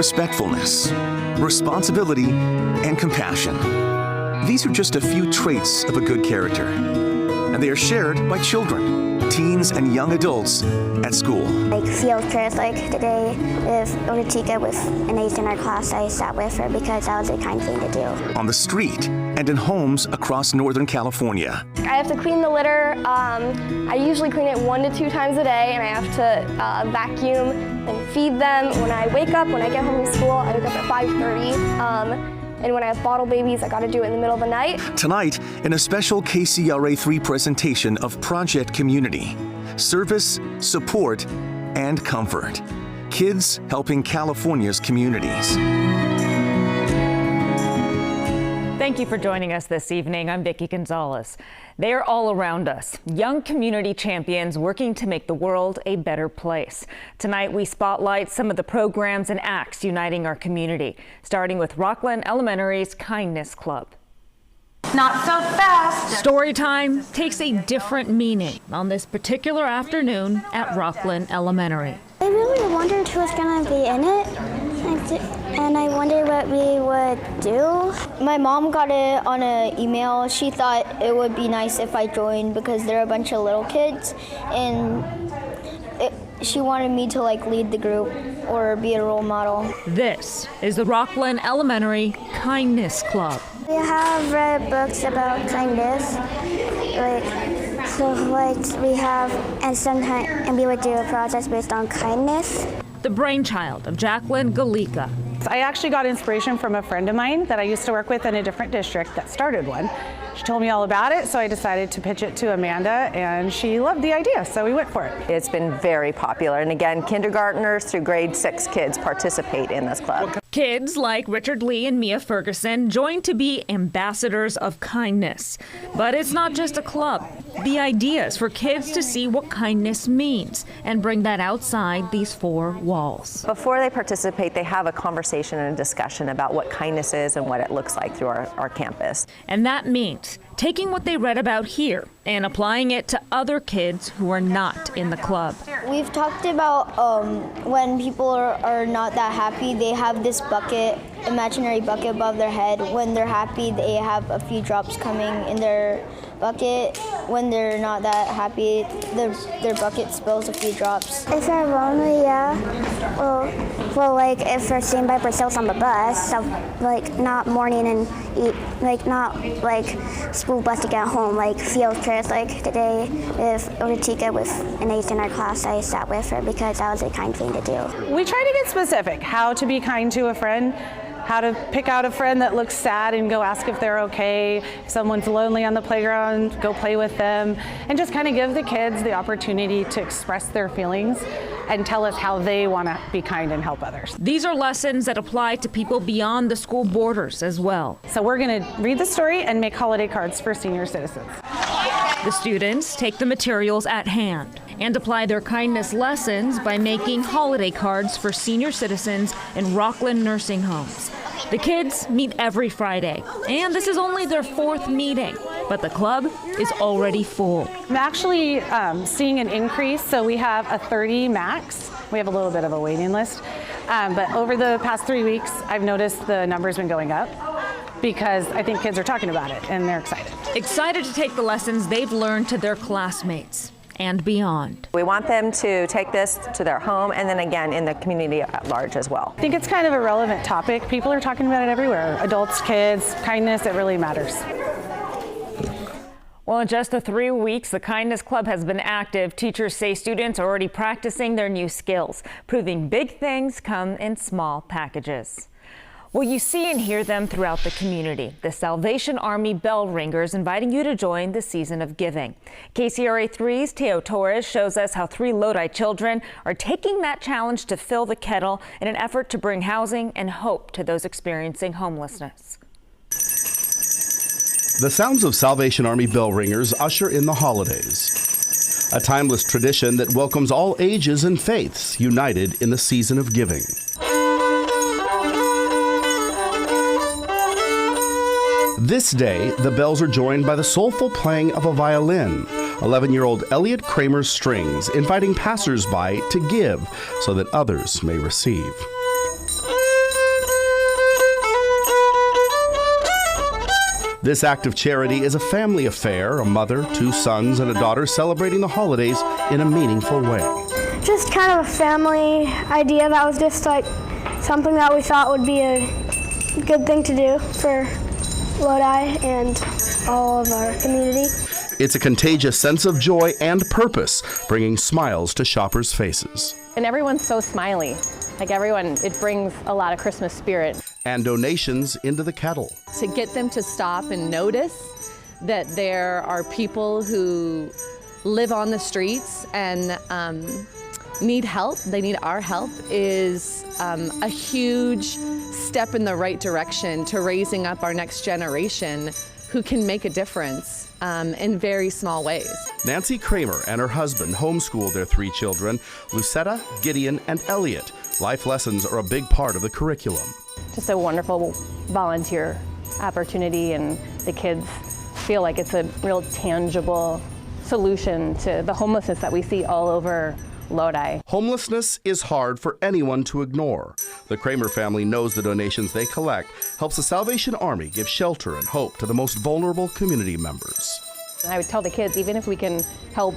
respectfulness, responsibility, and compassion. These are just a few traits of a good character, and they are shared by children, teens, and young adults at school. Like field trips, like today, if Onatika was an ace in our class, I sat with her because that was a kind thing to do. On the street and in homes across Northern California. I have to clean the litter. I usually clean it 1 to 2 times a day, and I have to vacuum and feed them. When I wake up, when I get home from school, I wake up at 5:30. And when I have bottle babies, I gotta do it in the middle of the night. Tonight, in a special KCRA3 presentation of Project Community, service, support, and comfort. Kids helping California's communities. Thank you for joining us this evening. I'm Vicki Gonzalez. They are all around us, young community champions working to make the world a better place. Tonight, we spotlight some of the programs and acts uniting our community, starting with Rockland Elementary's Kindness Club. Not so fast. Story time takes a different meaning on this particular afternoon at Rockland Elementary. I really wondered who was gonna be in it, and I wondered what we would do. My mom got it on an email. She thought it would be nice if I joined because there are a bunch of little kids, and she wanted me to like lead the group or be a role model. This is the Rockland Elementary Kindness Club. We have read books about kindness, we have, and we would do a project based on kindness. The brainchild of Jacqueline Galika. I actually got inspiration from a friend of mine that I used to work with in a different district that started one. She told me all about it, so I decided to pitch it to Amanda, and she loved the idea, so we went for it. It's been very popular, and again, kindergartners through grade 6 kids participate in this club. Kids like Richard Lee and Mia Ferguson join to be ambassadors of kindness. But it's not just a club. The idea is for kids to see what kindness means and bring that outside these 4 walls. Before they participate, they have a conversation and a discussion about what kindness is and what it looks like through our campus. And that means taking what they read about here and applying it to other kids who are not in the club. We've talked about when people are not that happy, they have this bucket, imaginary bucket above their head. When they're happy, they have a few drops coming in their bucket. When they're not that happy, their bucket spills a few drops. If they're lonely, yeah. Well, like if they're staying by themselves on the bus, so like not morning and eat, like not like school bus to get home, like field trips. Like today, if Onatika was an ace in our class, I sat with her because that was a kind thing to do. We try to get specific, how to be kind to a friend, how to pick out a friend that looks sad and go ask if they're okay. If someone's lonely on the playground, go play with them, and just kind of give the kids the opportunity to express their feelings and tell us how they want to be kind and help others. These are lessons that apply to people beyond the school borders as well. So we're going to read the story and make holiday cards for senior citizens. The students take the materials at hand and apply their kindness lessons by making holiday cards for senior citizens in Rockland nursing homes. The kids meet every Friday, and this is only their 4th meeting, but the club is already full. I'm actually seeing an increase, so we have a 30 max. We have a little bit of a waiting list, but over the past 3 weeks, I've noticed the number's been going up because I think kids are talking about it and they're excited. Excited to take the lessons they've learned to their classmates and beyond. We want them to take this to their home and then again in the community at large as well. I think it's kind of a relevant topic. People are talking about it everywhere. Adults, kids, kindness, it really matters. Well, in just the 3 weeks the Kindness Club has been active, teachers say students are already practicing their new skills, proving big things come in small packages. Well, you see and hear them throughout the community. The Salvation Army bell ringers inviting you to join the season of giving. KCRA3's Teo Torres shows us how 3 Lodi children are taking that challenge to fill the kettle in an effort to bring housing and hope to those experiencing homelessness. The sounds of Salvation Army bell ringers usher in the holidays, a timeless tradition that welcomes all ages and faiths united in the season of giving. This day, the bells are joined by the soulful playing of a violin, 11-year-old Elliot Kramer's strings, inviting passers-by to give so that others may receive. This act of charity is a family affair, a mother, 2 sons, and a daughter celebrating the holidays in a meaningful way. Just kind of a family idea that was just like something that we thought would be a good thing to do for Lodi and all of our community. It's a contagious sense of joy and purpose, bringing smiles to shoppers' faces. And everyone's so smiley. Like everyone, it brings a lot of Christmas spirit. And donations into the kettle. To get them to stop and notice that there are people who live on the streets and need help, they need our help, is a huge step in the right direction to raising up our next generation who can make a difference in very small ways. Nancy Kramer and her husband homeschool their 3 children, Lucetta, Gideon, and Elliot. Life lessons are a big part of the curriculum. Just a wonderful volunteer opportunity, and the kids feel like it's a real tangible solution to the homelessness that we see all over Lodi. Homelessness is hard for anyone to ignore. The Kramer family knows the donations they collect helps the Salvation Army give shelter and hope to the most vulnerable community members. I would tell the kids, even if we can help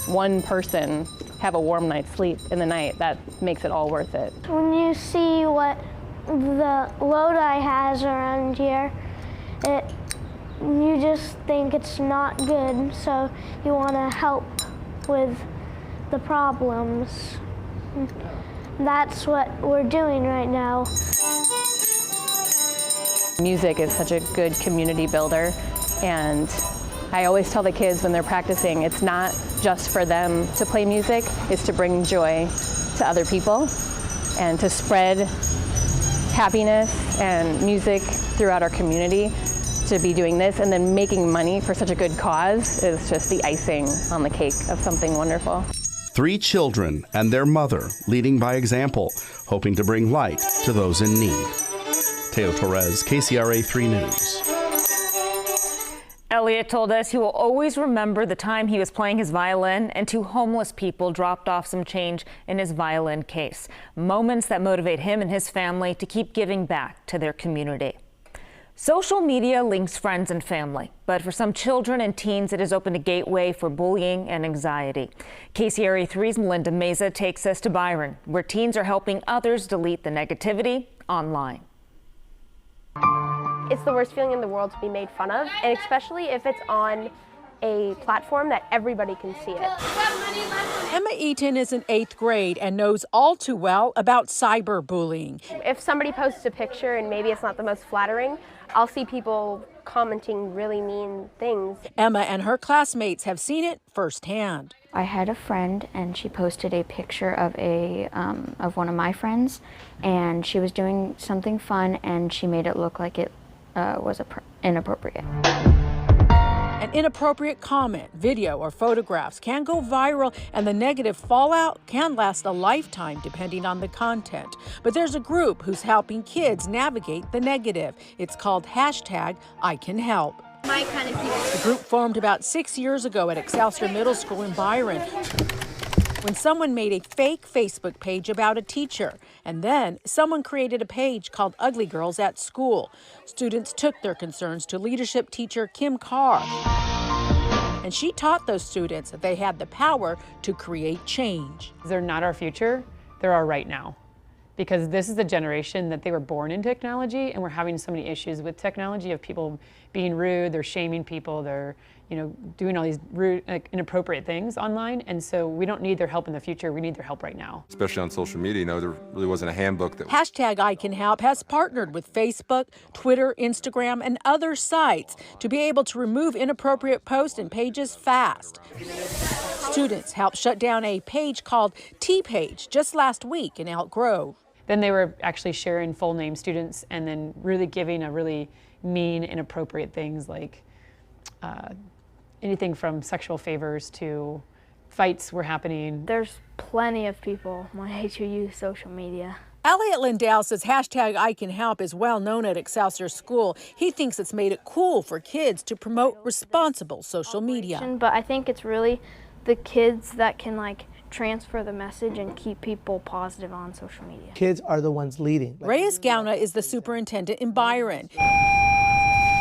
one person have a warm night's sleep in the night, that makes it all worth it. When you see what the Lodi has around here, you just think it's not good, so you want to help with the problems. That's what we're doing right now. Music is such a good community builder, and I always tell the kids when they're practicing, it's not just for them to play music, it's to bring joy to other people and to spread happiness and music throughout our community. To be doing this and then making money for such a good cause is just the icing on the cake of something wonderful. 3 children and their mother leading by example, hoping to bring light to those in need. Teo Torres, KCRA 3 News. Elliot told us he will always remember the time he was playing his violin and 2 homeless people dropped off some change in his violin case. Moments that motivate him and his family to keep giving back to their community. Social media links friends and family, but for some children and teens, it has opened a gateway for bullying and anxiety. KCRA 3's Melinda Meza takes us to Byron, where teens are helping others delete the negativity online. It's the worst feeling in the world to be made fun of, and especially if it's on a platform that everybody can see it. Emma Eaton is in 8th grade and knows all too well about cyberbullying. If somebody posts a picture and maybe it's not the most flattering, I'll see people commenting really mean things. Emma and her classmates have seen it firsthand. I had a friend and she posted a picture of one of my friends, and she was doing something fun and she made it look like it was inappropriate. An inappropriate comment, video, or photographs can go viral, and the negative fallout can last a lifetime depending on the content. But there's a group who's helping kids navigate the negative. It's called #ICanHelp. My kind of people. The group formed about 6 years ago at Excelsior Middle School in Byron, when someone made a fake Facebook page about a teacher, and then someone created a page called Ugly Girls at School. Students took their concerns to leadership teacher Kim Carr, and she taught those students that they had the power to create change. They're not our future, they're our right now. Because this is the generation that they were born in technology, and we're having so many issues with technology of people being rude, they're shaming people, they're doing all these rude, inappropriate things online, and so we don't need their help in the future, we need their help right now. Especially on social media, there really wasn't a handbook that... #ICanHelp has partnered with Facebook, Twitter, Instagram, and other sites to be able to remove inappropriate posts and pages fast. Students helped shut down a page called T-Page just last week in Elk Grove. Then they were actually sharing full name students and then really giving a really mean, inappropriate things like anything from sexual favors to fights were happening. There's plenty of people my age who use social media. Elliot Lindell says #ICanHelp is well known at Excelsior School. He thinks it's made it cool for kids to promote responsible social media. But I think it's really the kids that can transfer the message and keep people positive on social media. Kids are the ones leading. Reyes Gauna is the superintendent in Byron.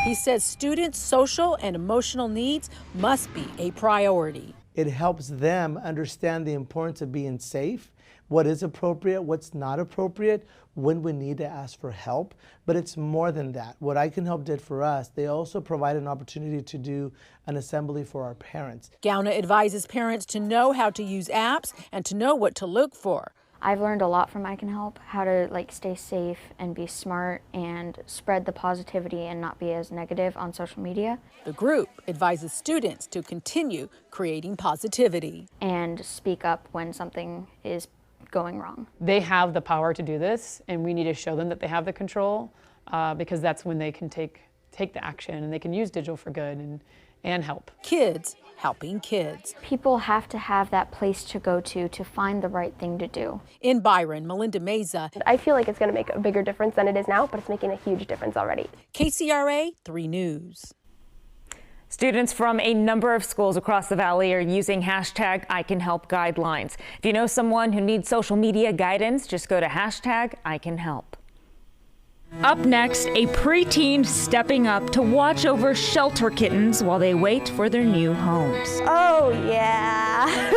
He says students' social and emotional needs must be a priority. It helps them understand the importance of being safe, what is appropriate, what's not appropriate, when we need to ask for help. But it's more than that. What I Can Help did for us, they also provide an opportunity to do an assembly for our parents. Gauna advises parents to know how to use apps and to know what to look for. I've learned a lot from I Can Help, how to stay safe and be smart and spread the positivity and not be as negative on social media. The group advises students to continue creating positivity. And speak up when something is going wrong. They have the power to do this, and we need to show them that they have the control, because that's when they can take the action and they can use digital for good and help. Kids helping kids. People have to have that place to go to find the right thing to do. In Byron, Melinda Meza. I feel like it's going to make a bigger difference than it is now, but it's making a huge difference already. KCRA 3 News. Students from a number of schools across the valley are using hashtag I Can Help guidelines. If you know someone who needs social media guidance, just go to hashtag I Can Help. Up next, a preteen stepping up to watch over shelter kittens while they wait for their new homes. Oh, yeah.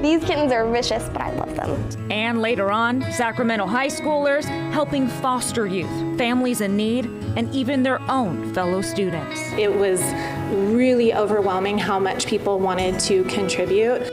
These kittens are vicious, but I love them. And later on, Sacramento high schoolers helping foster youth, families in need, and even their own fellow students. It was really overwhelming how much people wanted to contribute.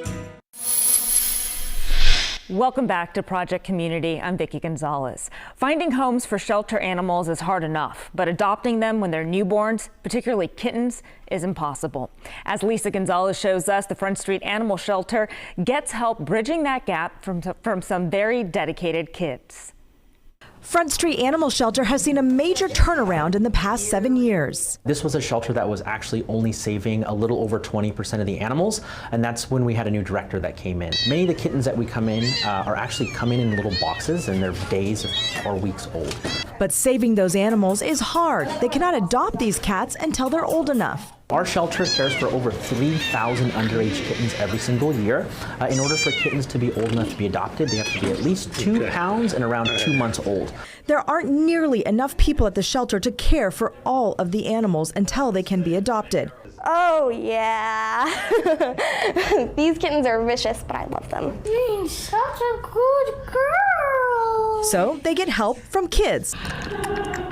Welcome back to Project Community. I'm Vicki Gonzalez. Finding homes for shelter animals is hard enough, but adopting them when they're newborns, particularly kittens, is impossible. As Lisa Gonzalez shows us, the Front Street Animal Shelter gets help bridging that gap from some very dedicated kids. Front Street Animal Shelter has seen a major turnaround in the past 7 years. This was a shelter that was actually only saving a little over 20% of the animals, and that's when we had a new director that came in. Many of the kittens that we come in are actually coming in little boxes, and they're days or weeks old. But saving those animals is hard. They cannot adopt these cats until they're old enough. Our shelter cares for over 3,000 underage kittens every single year. In order for kittens to be old enough to be adopted, they have to be at least 2 pounds and around 2 months old. There aren't nearly enough people at the shelter to care for all of the animals until they can be adopted. Oh, yeah. These kittens are vicious, but I love them. You're such a good girl. So they get help from kids,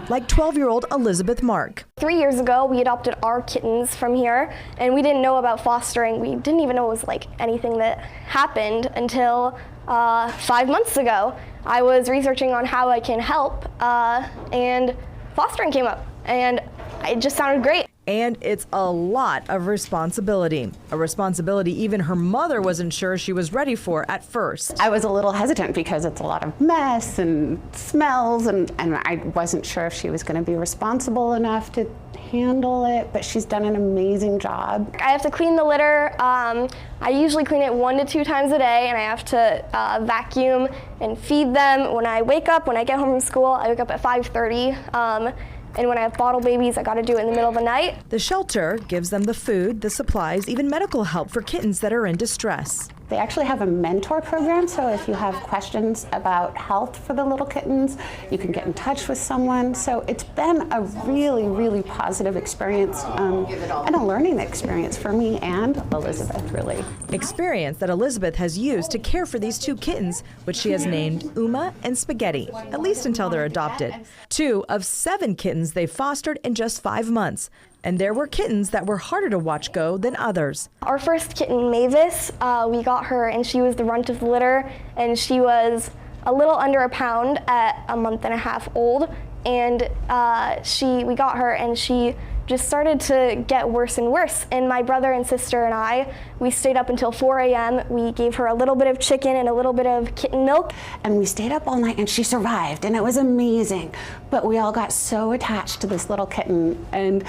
like 12-year-old Elizabeth Mark. 3 years ago, we adopted our kittens from here, and we didn't know about fostering. We didn't even know it was anything that happened until 5 months ago. I was researching on how I can help, and fostering came up, and it just sounded great. And it's a lot of responsibility. A responsibility even her mother wasn't sure she was ready for at first. I was a little hesitant because it's a lot of mess and smells, and I wasn't sure if she was going to be responsible enough to handle it, but she's done an amazing job. I have to clean the litter. I usually clean it 1 to 2 times a day, and I have to vacuum and feed them. When I wake up, when I get home from school, I wake up at 5:30. And when I have bottle babies, I got to do it in the middle of the night. The shelter gives them the food, the supplies, even medical help for kittens that are in distress. They actually have a mentor program, so if you have questions about health for the little kittens, you can get in touch with someone. So it's been a really, really positive experience and a learning experience for me and Elizabeth, really. Experience that Elizabeth has used to care for these 2 kittens, which she has named Uma and Spaghetti, at least until they're adopted. 2 of 7 kittens they fostered in just 5 months. And there were kittens that were harder to watch go than others. Our first kitten, Mavis, we got her and she was the runt of the litter, and she was a little under a pound at a month and a half old. And we got her and she just started to get worse and worse. And my brother and sister and I, we stayed up until 4 a.m. We gave her a little bit of chicken and a little bit of kitten milk. And we stayed up all night and she survived, and it was amazing. But we all got so attached to this little kitten. And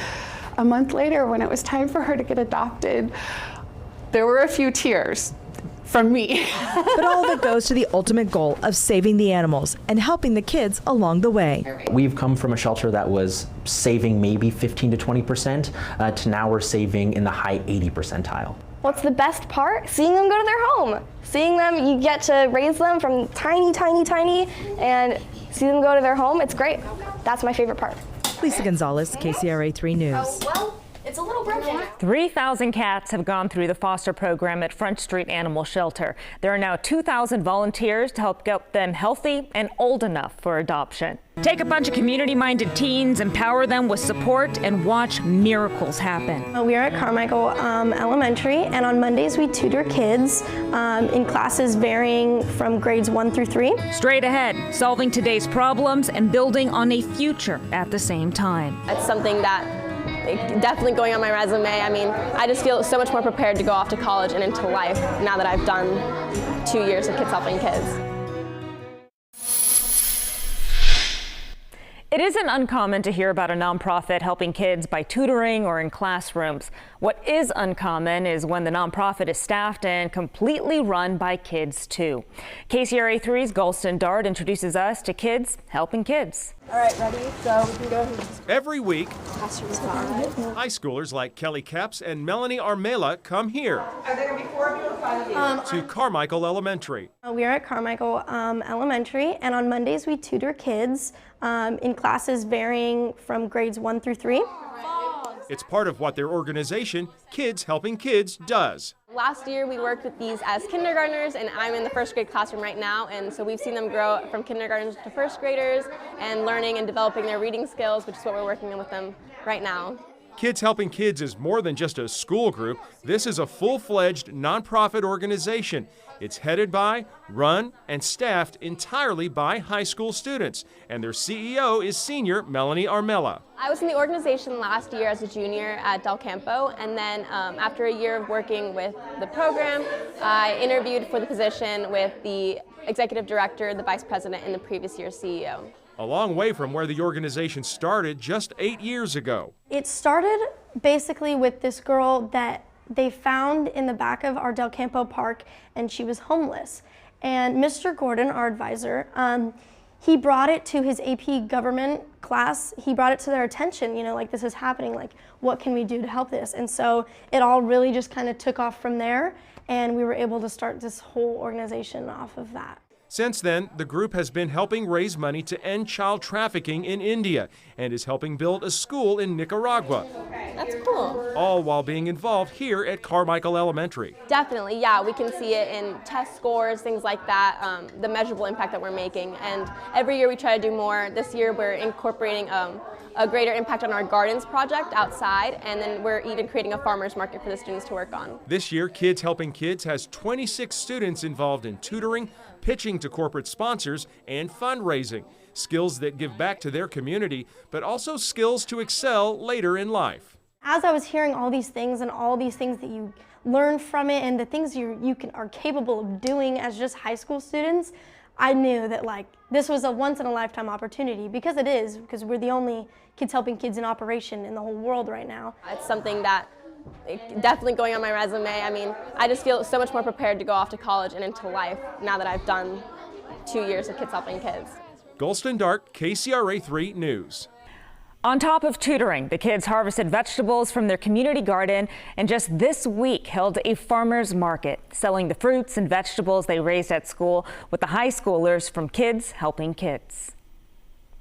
a month later, when it was time for her to get adopted, there were a few tears from me. But all of it goes to the ultimate goal of saving the animals and helping the kids along the way. We've come from a shelter that was saving maybe 15 to 20% to now we're saving in the high 80 percentile. What's the best part? Seeing them go to their home. Seeing them, you get to raise them from tiny, tiny, tiny, and see them go to their home. It's great. That's my favorite part. Lisa Gonzalez, KCRA 3 News. Well, it's a little broken. 3,000 cats have gone through the foster program at Front Street Animal Shelter. There are now 2,000 volunteers to help get them healthy and old enough for adoption. Take a bunch of community-minded teens, empower them with support, and watch miracles happen. We are at Carmichael Elementary, and on Mondays we tutor kids in classes varying from grades 1 through 3. Straight ahead, solving today's problems and building on a future at the same time. It's something that definitely going on my resume. I mean, I just feel so much more prepared to go off to college and into life now that I've done 2 years of Kids Helping Kids. It isn't uncommon to hear about a nonprofit helping kids by tutoring or in classrooms. What is uncommon is when the nonprofit is staffed and completely run by kids too. KCRA 3's Galston Dart introduces us to Kids Helping Kids. All right, ready? So we can go ahead. Every week, high schoolers like Kelly Kepps and Melanie Armela come here Are there going to be 4 of you or 5 of you? to Carmichael Elementary. We are at Carmichael Elementary, and on Mondays we tutor kids in classes varying from grades 1 through 3. It's part of what their organization, Kids Helping Kids, does. Last year we worked with these as kindergartners, and I'm in the first grade classroom right now, and so we've seen them grow from kindergartners to first graders and learning and developing their reading skills, which is what we're working on with them right now. Kids Helping Kids is more than just a school group. This is a full-fledged nonprofit organization. It's headed by, run, and staffed entirely by high school students. And their CEO is senior Melanie Armela. I was in the organization last year as a junior at Del Campo, and then after a year of working with the program, I interviewed for the position with the executive director, the vice president, and the previous year's CEO. A long way from where the organization started just 8 years ago. It started basically with this girl that they found in the back of our Del Campo Park, and she was homeless. And Mr. Gordon, our advisor, he brought it to his AP government class. He brought it to their attention, you know, like this is happening, like what can we do to help this? And so it all really just kind of took off from there, and we were able to start this whole organization off of that. Since then, the group has been helping raise money to end child trafficking in India and is helping build a school in Nicaragua. That's cool. All while being involved here at Carmichael Elementary. Definitely, yeah, we can see it in test scores, things like that, the measurable impact that we're making. And every year we try to do more. This year we're incorporating a greater impact on our gardens project outside, and then we're even creating a farmer's market for the students to work on. This year, Kids Helping Kids has 26 students involved in tutoring, pitching to corporate sponsors, and fundraising. Skills that give back to their community, but also skills to excel later in life. As I was hearing all these things and all these things that you learn from it and the things you are capable of doing as just high school students, I knew that like this was a once in a lifetime opportunity, because it is, because we're the only Kids Helping Kids in operation in the whole world right now. It's something that definitely going on my resume. I mean, I just feel so much more prepared to go off to college and into life now that I've done 2 years of Kids Helping Kids. Galston Dart, KCRA 3 News. On top of tutoring, the kids harvested vegetables from their community garden and just this week held a farmer's market, selling the fruits and vegetables they raised at school with the high schoolers from Kids Helping Kids.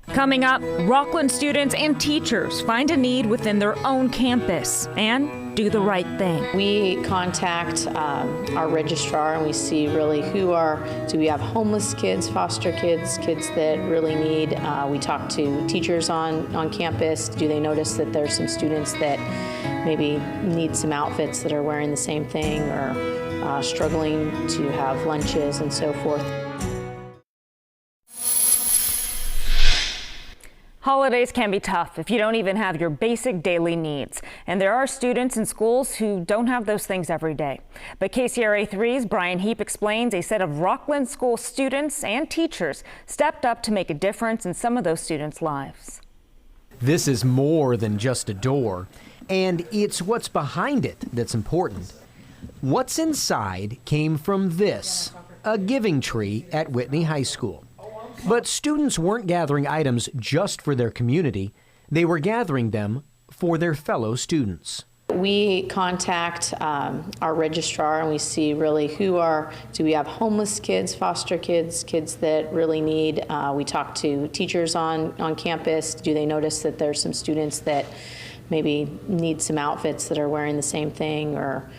Coming up, Rockland students and teachers find a need within their own campus and do the right thing. We contact our registrar and we see really do we have homeless kids, foster kids, kids that really need. We talk to teachers on campus. Do they notice that there's some students that maybe need some outfits that are wearing the same thing, or struggling to have lunches and so forth. Holidays can be tough if you don't even have your basic daily needs. And there are students in schools who don't have those things every day. But KCRA 3's Brian Heap explains a set of Rockland school students and teachers stepped up to make a difference in some of those students' lives. This is more than just a door, and it's what's behind it that's important. What's inside came from this, a giving tree at Whitney High School. But students weren't gathering items just for their community. They were gathering them for their fellow students. We contact our registrar and we see really do we have homeless kids, foster kids, kids that really need. We talk to teachers on campus. Do they notice that there's some students that maybe need some outfits that are wearing the same thing, or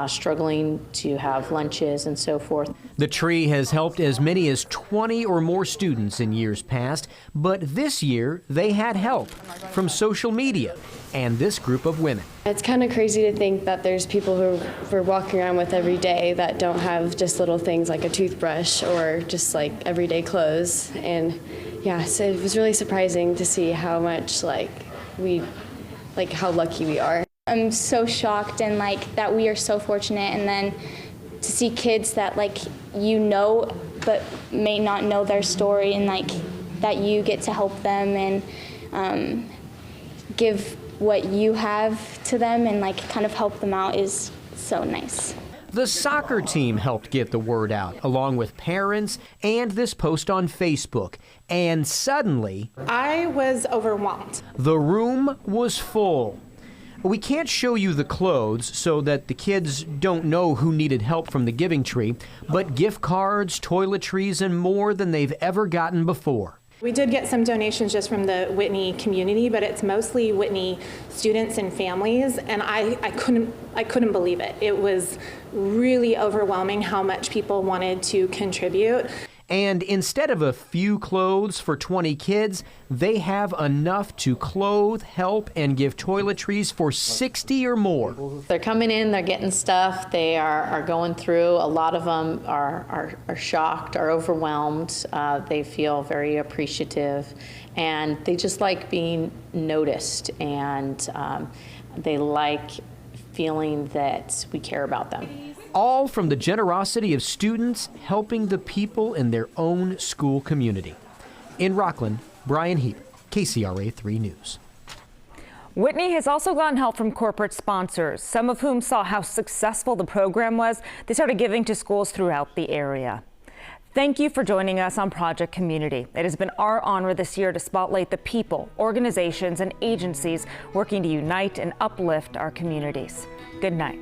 struggling to have lunches and so forth. The tree has helped as many as 20 or more students in years past, but this year they had help from social media and this group of women. It's kind of crazy to think that there's people who we're walking around with every day that don't have just little things like a toothbrush or just like everyday clothes. And yeah, so it was really surprising to see how much how lucky we are. I'm so shocked and that we are so fortunate, and then to see kids that but may not know their story, and that you get to help them and give what you have to them and kind of help them out is so nice. The soccer team helped get the word out, along with parents and this post on Facebook. And suddenly, I was overwhelmed. The room was full. We can't show you the clothes so that the kids don't know who needed help from the Giving Tree, but gift cards, toiletries, and more than they've ever gotten before. We did get some donations just from the Whitney community, but it's mostly Whitney students and families, and I couldn't believe it. It was really overwhelming how much people wanted to contribute. And instead of a few clothes for 20 kids, they have enough to clothe, help, and give toiletries for 60 or more. They're coming in, they're getting stuff, they are going through. A lot of them are shocked, are overwhelmed. They feel very appreciative, and they just like being noticed, and they like feeling that we care about them. All from the generosity of students helping the people in their own school community. In Rockland, Brian Heap, KCRA 3 News. Whitney has also gotten help from corporate sponsors, some of whom saw how successful the program was. They started giving to schools throughout the area. Thank you for joining us on Project Community. It has been our honor this year to spotlight the people, organizations, and agencies working to unite and uplift our communities. Good night.